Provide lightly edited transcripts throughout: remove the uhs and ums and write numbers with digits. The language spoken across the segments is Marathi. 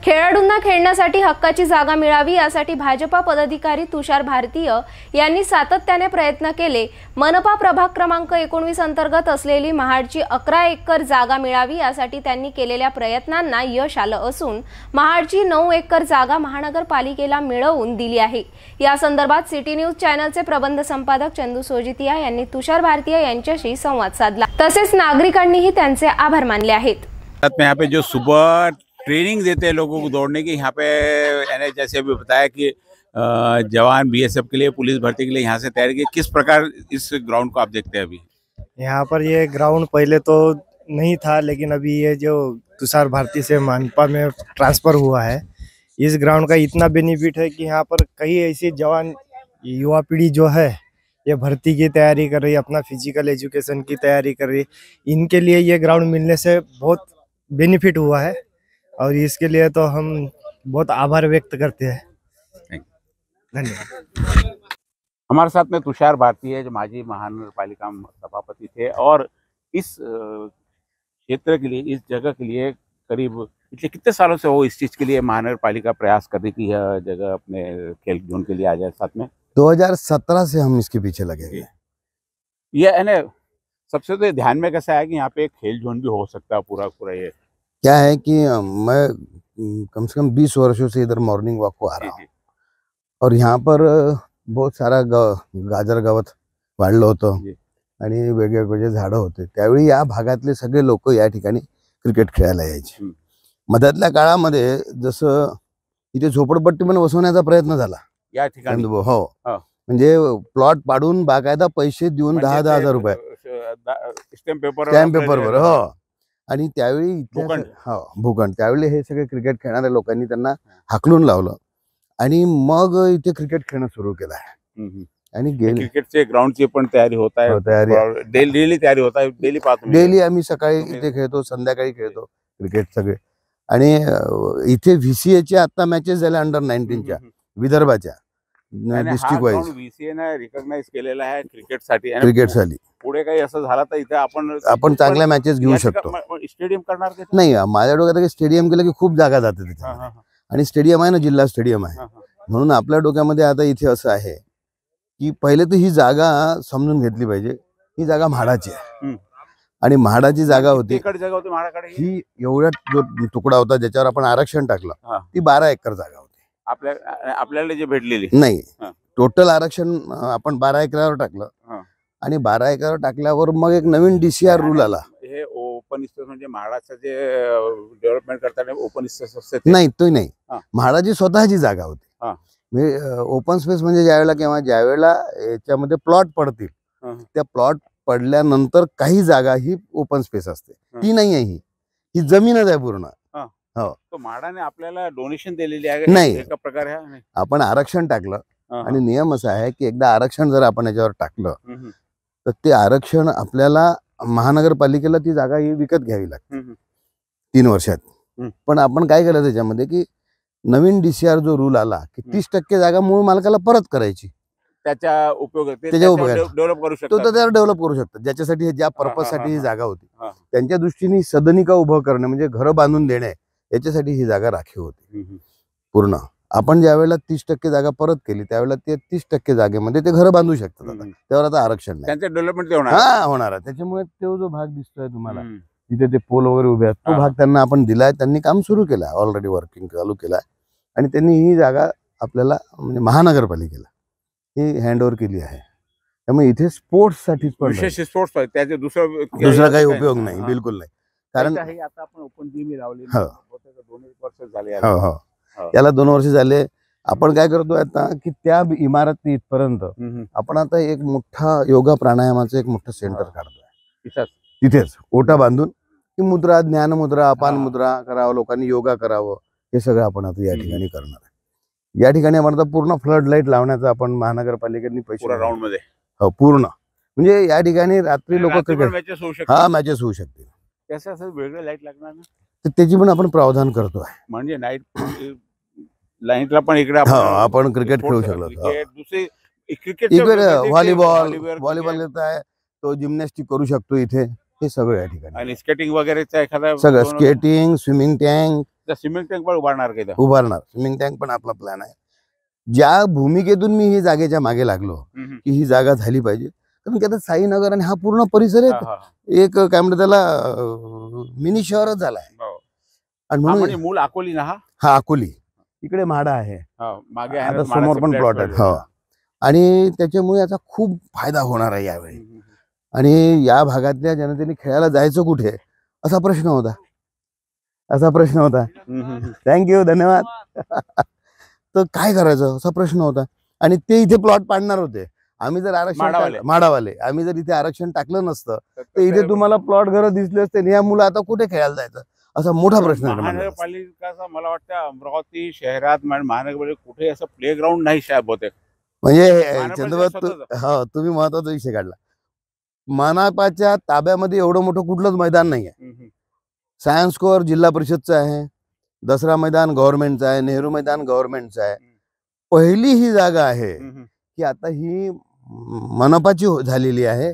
खेळाडूंना खेळण्यासाठी हक्काची जागा मिळावी यासाठी भाजपा पदाधिकारी तुषार भारतीय यांनी सातत्याने प्रयत्न केले। मनपा प्रभाग क्रमांक 19 अंतर्गत असलेली महाडची 11 एकर जागा मिळावी यासाठी त्यांनी केलेल्या प्रयत्नांना यश आलं असून महाडची 9 एकर जागा महानगरपालिकेला मिळवून दिली आहे। या संदर्भात सिटी न्यूज चॅनलचे प्रबंध संपादक चंदू सोजितिया यांनी तुषार भारतीय यांच्याशी संवाद साधला। तसेच नागरिकांनीही त्यांचे आभार मानले आहेत। यहाँ पे जो सुबह ट्रेनिंग देते हैं लोगों को दौड़ने की, यहाँ पे जैसे अभी बताया कि जवान बीएसएफ के लिए, पुलिस भर्ती के लिए यहाँ से तैयारी की, किस प्रकार इस ग्राउंड को आप देखते हैं? अभी यहाँ पर ये ग्राउंड पहले तो नहीं था, लेकिन अभी ये जो तुषार भारती से मनपा में ट्रांसफर हुआ है, इस ग्राउंड का इतना बेनिफिट है कि यहाँ पर कई ऐसी जवान युवा पीढ़ी जो है ये भर्ती की तैयारी कर रही है, अपना फिजिकल एजुकेशन की तैयारी कर रही है। इनके लिए ये ग्राउंड मिलने से बहुत बेनिफिट हुआ है और इसके लिए तो हम बहुत आभार व्यक्त करते हैं। धन्यवाद। हमारे साथ में तुषार भारती है, जो माजी महानगरपालिका सभापति थे और इस क्षेत्र के लिए, इस जगह के लिए करीब पिछले कितने सालों से वो इस चीज के लिए महानगरपालिका प्रयास कर रही थी, यह जगह अपने खेल जोन के लिए आ जाए। साथ में 2017 से हम इसके पीछे लगे हैं। ये है ना, सबसे तो ध्यान में कैसा है कि यहाँ पे एक खेल जोन भी हो सकता है पूरा ये। क्या है कि मैं कम से कम 20 वर्षों से इधर मॉर्निंग वॉक को आ रहा हूँ और यहाँ पर बहुत सारा गाजर गवत वाढलं होतं आणि वेगवेगळे झाडं होते। त्यावेळी या भागातले सगळे लोक या ठिकाणी क्रिकेट खेळायला यायचे। मधातल्या काळामध्ये जसं इथे झोपडपट्टी पण बसवण्याचा प्रयत्न झाला या ठिकाणी, हो, म्हणजे प्लॉट पाडून बाकायदा पैसे देऊन 10,000 रुपये स्टॅम्प पेपरवर, हो, आणि त्यावेळी भूखंड त्यावेळी हे सगळे क्रिकेट खेळणाऱ्या लोकांनी त्यांना हाकलून लावलं आणि मग इथे क्रिकेट खेळणं सुरू केलं आहे। आणि क्रिकेटचे ग्राउंडची पण तयारी होत आहे, डेली तयारी होत आहे, डेली आम्ही सकाळी इथे खेळतो, संध्याकाळी खेळतो क्रिकेट सगळे। आणि इथे VCAच्या आता मॅचेस झाल्या अंडर 19च्या विदर्भाच्या डिस्ट्रिक्ट वाईज VCA ने रिकॉग्नाइज केलेला आहे क्रिकेटसाठी। पुढे काही असं झालं तर इथे आपण चांगल्या मॅचेस घेऊ शकतो। स्टेडियम करणार नाही, माझ्या डोक्यात स्टेडियम केलं की खूप जागा जाते तिथे, आणि स्टेडियम आहे ना, जिल्हा स्टेडियम आहे, म्हणून आपल्या डोक्यामध्ये आता इथे असं आहे की पहिले तर ही जागा समजून घेतली पाहिजे। ही जागा म्हाडाची आहे आणि म्हाडाची जागा होती, ही एवढा जो तुकडा होता ज्याच्यावर आपण आरक्षण टाकलं, ती 12 एकर जागा होती आपल्याला जे भेटलेली नाही। टोटल आरक्षण आपण 12 एकरावर टाकलं आणि 12 एकरावर टाकल्यावर मग एक नवीन DCR रूल आला। हे ओपन स्पेस म्हणजे म्हाडाचं जे डेव्हलपमेंट करताना ओपन स्पेस असते नाही, तो नाही, म्हाडाची स्वतःची जागा होती। म्हणजे ओपन स्पेस म्हणजे ज्यावेळेला याच्यामध्ये प्लॉट पडतील, त्या प्लॉट पडल्यानंतर काही जागा ही ओपन स्पेस असते, ती नाही आहे, ही जमीनच आहे पूर्ण। हो, तो म्हाडाने आपल्याला डोनेशन दिलेली आहे नाही, एका प्रकारे आपण आरक्षण टाकलं आणि नियम असा आहे की एकदा आरक्षण जर आपण याच्यावर टाकलं तर ते आरक्षण आपल्याला महानगरपालिकेला ती जागा ही विकत घ्यावी लागते 3 वर्षात। पण आपण काय केलं त्याच्यामध्ये की नवीन DCR जो रूल आला की 30% जागा मूळ मालकाला परत करायची, त्याच्या उपयोग डेव्हलप करू शकतो, तो त्यावर डेव्हलप करू शकतो, ज्याच्यासाठी ज्या पर्पज साठी ही जागा होती त्यांच्या दृष्टीने सदनिका उभं करणं म्हणजे घरं बांधून देणे, याच्यासाठी ही जागा राखीव होती पूर्ण। आपण ज्यावेळेला 30% जागा परत केली त्यावेळेला ते 30% जागेमध्ये ते घर बांधू शकतात, त्यावर आता आरक्षण नाही, डेव्हलपमेंट होणार आहे। त्याच्यामुळे तो जो भाग दिसतोय तुम्हाला जिथे ते पोल वगैरे उभे आहेत, तो भाग त्यांना आपण दिलाय, त्यांनी काम सुरू केलं, ऑलरेडी वर्किंग चालू केलाय आणि त्यांनी ही जागा आपल्याला म्हणजे महानगरपालिकेला ही हँडओव्हर केली आहे। त्यामुळे इथे स्पोर्ट्स साठी दुसरा काही उपयोग नाही, बिलकुल नाही, कारण आता आपण ओपन जिम लावली 2 वर्ष झाले, याला 2 वर्ष झाले। आपण काय करतोय आता की त्या इमारती इथपर्यंत आपण आता एक मोठा योगा प्राणायामाचं एक मोठं सेंटर काढतोय, तिथेच ओटा बांधून की मुद्रा, ज्ञान मुद्रा, अपान मुद्रा करावं, लोकांनी योगा करावं, हे सगळं आपण आता या ठिकाणी करणार आहे। या ठिकाणी आपण आता पूर्ण फ्लड लाईट लावण्याचा आपण महानगरपालिकेने पैसे राऊंड मध्ये, हो, पूर्ण म्हणजे या ठिकाणी रात्री लोक क्रिकेट मॅचेस होऊ शकतील। त्याचं असं वेगळं लाईट लागणार ना, तर त्याची पण आपण प्रावधान करतोय, म्हणजे लाईटला पण इकडे आपण क्रिकेट खेळू शकलो, व्हॉलीबॉल आहे, तो जिम्नॅस्टिक करू शकतो इथे, हे सगळं या ठिकाणी। आणि स्केटिंग वगैरेचा एखादा सगळं, skating, swimming tank, swimming tank पण उभारणार का इथं? उभारणार स्विमिंग टँक पण आपला प्लॅन आहे. ज्या भूमिकेतून मी ही जागेच्या मागे लागलो की ही जागा झाली पाहिजे, कारण की आता साईनगर आणि हा पूर्ण परिसर एक काय म्हणतात त्याला मिनी शहरच झाला आहे. आणि म्हणून मूल अकोली ना, हा अकोली, इकडे म्हाडा आहे, मागे आता समोर पण प्लॉट आहे. हो, आणि त्याच्यामुळे याचा खूप फायदा होणार आहे यावेळी. आणि या भागातल्या जनतेने खेळायला जायचं कुठे असा प्रश्न होता. थँक्यू, धन्यवाद. तर काय करायचं असा प्रश्न होता. आणि ते इथे प्लॉट पाडणार होते. आम्ही जर आरक्षण माडावाले आम्ही जर इथे आरक्षण टाकलं नसतं तर इथे तुम्हाला प्लॉट घर दिसले असते. या मुलं आता कुठे खेळायला जायचं असा मोठा प्रश्न. महानगरपालिकाचा मला वाटतं अमरावती शहरात महानगरपालिका कुठे असं प्ले ग्राउंड नाही शाळा बहुतेक. म्हणजे चंद्रबाब, हो, तुम्ही महत्वाचा विषय काढला. मनापाच्या ताब्यामध्ये एवढं मोठं कुठलंच मैदान नाही आहे. सायन्स स्क्वेअर जिल्हा परिषदचं आहे, दसरा मैदान गव्हर्नमेंटचं आहे, नेहरू मैदान गव्हर्नमेंटचं आहे. पहिली ही जागा आहे की आता ही मनपाची झालेली आहे.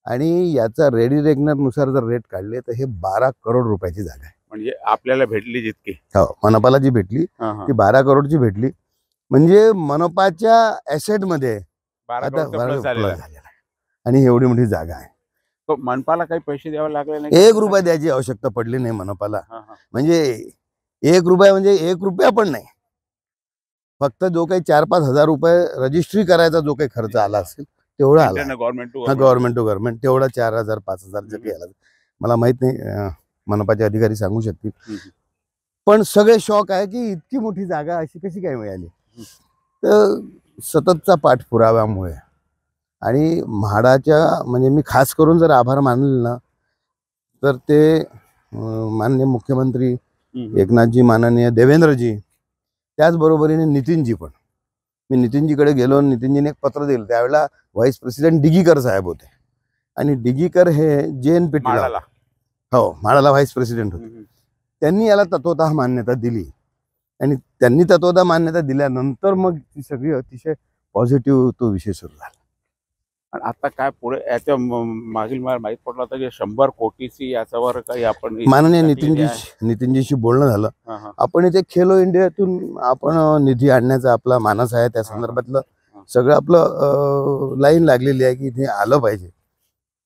आणि याचा रेडी रेकनरनुसार जर रेट काढले तर हे 12 करोड रुपयाची जागा आहे. म्हणजे आपल्याला भेटली जितकी, हो, मनपाला जी भेटली ती 12 करोडची भेटली. म्हणजे मनपाच्या ऍसेट मध्ये 12 करोड झालेला आहे. आणि एवढी मोठी जागा आहे. तो मनपाला काही पैसे द्यावे लागले नाही, 1 रुपया द्यायची आवश्यकता पडली नाही मनपाला. म्हणजे 1 रुपया म्हणजे 1 रुपया पण नाही. फक्त जो काही 4-5 हजार रुपये रजिस्ट्री करायचा जो काही खर्च आला असेल तेवढा आला. गव्हर्नमेंट टू गव्हर्नमेंट तेवढा 4,000-5,000 जे काही आला मला माहित नाही, मनपाचे अधिकारी सांगू शकतील. पण सगळे शॉक आहे की इतकी मोठी जागा अशी कशी काय मिळाली. तर सततचा पाठपुराव्यामुळे आणि म्हाडाच्या म्हणजे मी खास करून जर आभार मानले ना तर ते माननीय मुख्यमंत्री एकनाथजी, माननीय देवेंद्रजी, त्याचबरोबरीने नितीनजी पण. मी नितीनजीकडे गेलो, नितीनजीने एक पत्र दिलं. त्यावेळेला व्हाईस प्रेसिडेंट डिगीकर साहेब होते. आणि डिगीकर हे JNPT, हो, म्हाडाला व्हाईस प्रेसिडेंट होते. त्यांनी याला तत्वतः मान्यता दिली. आणि त्यांनी तत्वतः मान्यता दिल्यानंतर मग ती सगळी अतिशय पॉझिटिव्ह तो विषय सुरू झाला. आणि आता काय पुढे याच्या मागील माहित पडलं होतं की 100 कोटीची याच्यावर काही आपण माननीय नितीनजीशी बोलणं झालं. आपण इथे खेलो इंडियातून आपण निधी आणण्याचा आपला मानस आहे. त्या संदर्भातलं सगळं आपलं लाईन लागलेली आहे की इथे आलं पाहिजे.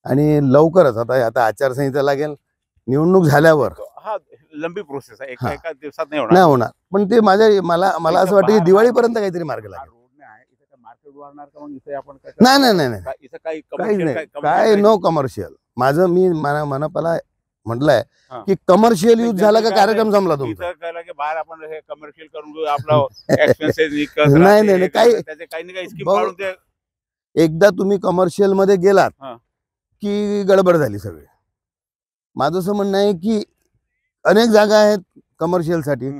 आणि लवकरच आता आचारसंहिता लागेल, निवडणूक झाल्यावर. हा लंबी प्रोसेस आहे, एका दिवसात नाही होणार. पण ते मला असं वाटतं की दिवाळीपर्यंत काहीतरी मार्ग लागेल. नाही, काय नो कमर्शियल. माझं मी मनपाला म्हटलंय की कमर्शियल यूज झाला का कार्यक्रम जमला तुमचा. नाही, काही एकदा तुम्ही कमर्शियल मध्ये गेलात की गडबड झाली सगळी. माझं असं म्हणणं आहे की अनेक जागा आहेत कमर्शियल साठी.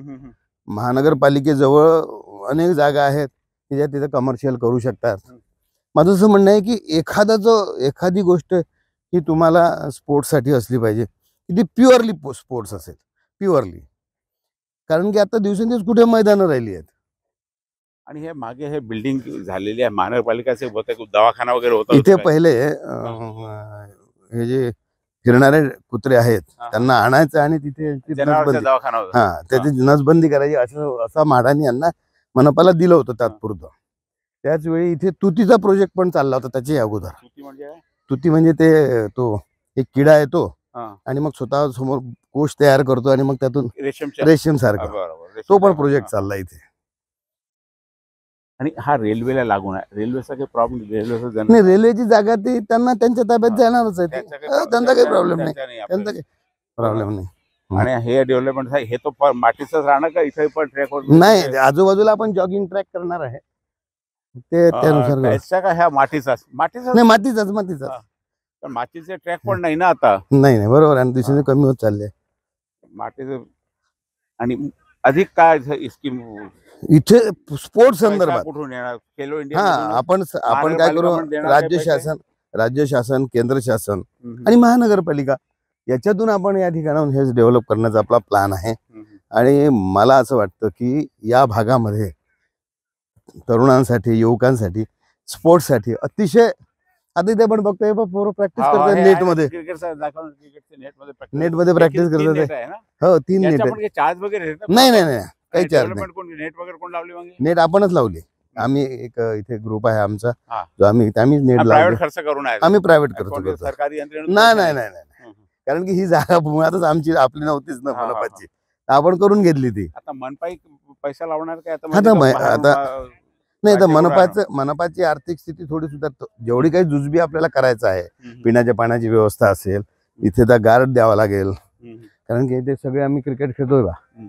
महानगरपालिकेजवळ अनेक जागा आहेत की ज्या तिथे कमर्शियल करू शकतात. माझं असं म्हणणं आहे की एखादी गोष्ट ही तुम्हाला स्पोर्ट्ससाठी असली पाहिजे की ती प्युअरली स्पोर्ट्स असेल, प्युअरली. कारण की आता दिवसेंदिवस कुठे मैदानं राहिली आहेत. आणि हे मागे हे बिल्डिंग झालेली आहे महानगरपालिकाचे, दवाखाना वगैरे होता इथे. पहिले हे जे फिरणारे कुत्रे आहेत त्यांना आणायचं आणि तिथे त्याची नसबंदी करायची असा म्हाडाने यांना मनपाला दिलं होतं तात्पुरतं. त्याच वेळी इथे तुतीचा प्रोजेक्ट पण चालला होता त्याच्या अगोदर. तुती म्हणजे ते तो एक किडा येतो आणि मग स्वतः समोर कोश तयार करतो आणि मग त्यातून रेशीम सारखा तो पण प्रोजेक्ट चालला इथे. आणि हा रेल्वेला लागून आहे. रेल्वेचा काही प्रॉब्लेम नाही. रेल्वेची जागा ती त्यांना त्यांच्या ताब्यात जाणारच आहे. त्यांचा काही प्रॉब्लेम नाही. त्यांचा काही प्रॉब्लेम नाही. आणि हे डेव्हलपमेंट हे तो मातीच राहणार का इथे पण ट्रॅक नाही. आजूबाजूला आपण जॉगिंग ट्रॅक करणार आहे ते त्यानुसार. मातीचाच नाही, मातीचाच. पण मातीचे ट्रॅक पण नाही ना आता. नाही, बरोबर आहे. दिवसेंदिवस कमी होत चालले मातीचं. आणि अधिक काय स्कीम इथे स्पोर्ट्स संदर्भात कुठून येणार? खेलो इंडिया. आपण काय करू, राज्य शासन, केंद्र शासन आणि महानगरपालिका याच्यातून आपण या ठिकाणाहून हेच डेव्हलप करण्याचा आपला प्लॅन आहे. आणि मला असं वाटतं की या भागामध्ये तरुणांसाठी, युवकांसाठी, स्पोर्ट्ससाठी अतिशय आता इथे पण बघतोय पोरं प्रॅक्टिस हा, करतात हे नेट आहे मध्ये. क्रिकेटचं दाखवून क्रिकेटचे नेटमध्ये practice. नेट मध्ये प्रॅक्टिस तीन करतात net आहे ना? हो 3 नेट याच्या आहे. पण काही चार्ज वगैरे आहेत ना? नाही काही चार्ज नाही. डेव्हलपमेंट कोण नेट वगैरे कोण लावली मग? नेट आपणच लावली. आम्ही एक इथे ग्रुप आहे आमचा हा. जो आम्हीच नेट प्रायव्हेट लावली. खर्च करून आहे आम्ही प्रायव्हेट कोणत्या करतो. सरकारी यंत्रणेतून नाही हम्म. कारण की ही जागा मुळातच आमची आपली नव्हतीच ना हा, हा, मनपाची. आपण करून घेतली ती. आता मनपाई पैसा लावणार काय आता? आता म्हणजे नाही तर राज्य मनपाची आर्थिक स्थिती थोडी सुधारतो. जेवढी काही जुजबी आपल्याला करायचं आहे, हम्म. पिण्याच्या पाण्याची व्यवस्था असेल, इथे तर गार्ड द्यावा लागेल. हम्म. कारण की इथे सगळे आम्ही क्रिकेट खेळतोय बा हम्म.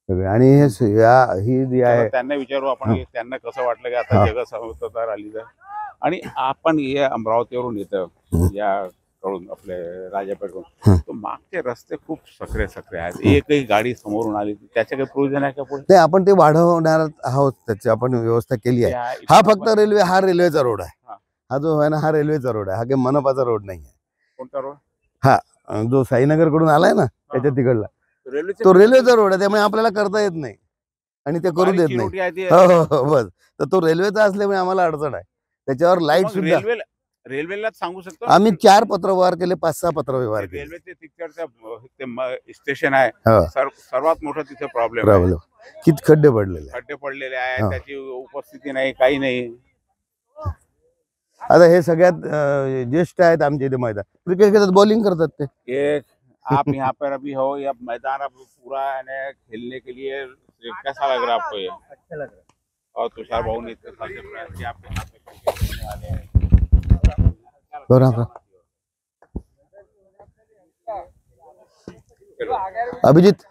सगळे. आणि ही जी आहे चला, त्यांना विचारू आपण हा. की त्यांना कसं वाटलं की आता हा. जग समजदार आली तर. आणि आपण या अमरावतीवरून येतं या कडून आपले राजापेठकडून, तो मागचे रस्ते खूप सकरे आहेत. एकही गाडी समोरून आली त्याच्या काही प्रोविजन आहे का पुढे? ते आपण ते वाढवणार आहोत, त्याची आपण व्यवस्था केली आहे. हा फक्त हा रेल्वेचा रोड आहे. हा. हा जो आहे ना हा रेल्वेचा रोड आहे. हा काही मनपाचा रोड नाही आहे. कोणता रोड? जो साईनगर कडून आलाय ना त्याच्या तिकडला रेल्वेचे तो रेल्वेचा रोड आहे. त्यामुळे आपल्याला करता येत नाही आणि ते करू देत नाही. हो बस. तर तो रेल्वेचा असल्यामुळे आम्हाला अडचण आहे. त्याच्यावर लाईट सुद्धा रेल्वेलाच सांगू शकतो. आम्ही 4 पत्रव्यवहार केले, 5-6 पत्रव्यवहार केले. रेल्वेचे तिकडचं स्टेशन आहे, हो. सर्वात मोठं तिथे प्रॉब्लेम आहे. प्रॉब्लेम किती खड्डे पडलेले आहे. खड्डे पडलेले आहे, हा. त्याची उपस्थिती नाही, काही नाही. आता हे सगळ्यात ज्येष्ठ आहेत आमच्या इथे मैदान क्रिकेट खेळतात, बॉलिंग करतात ते. ये आप यहाँ पर अभी हो, या मैदान अब पूरा है खेलने के लिए कैसा लग रहा है आपको? ये अच्छा लग रहा है. और तुषार भाऊ ने इतने साल से प्रयास किया, आपके यहाँ पे क्रिकेट खेलने वाले हैं। बरोबर. अभिजित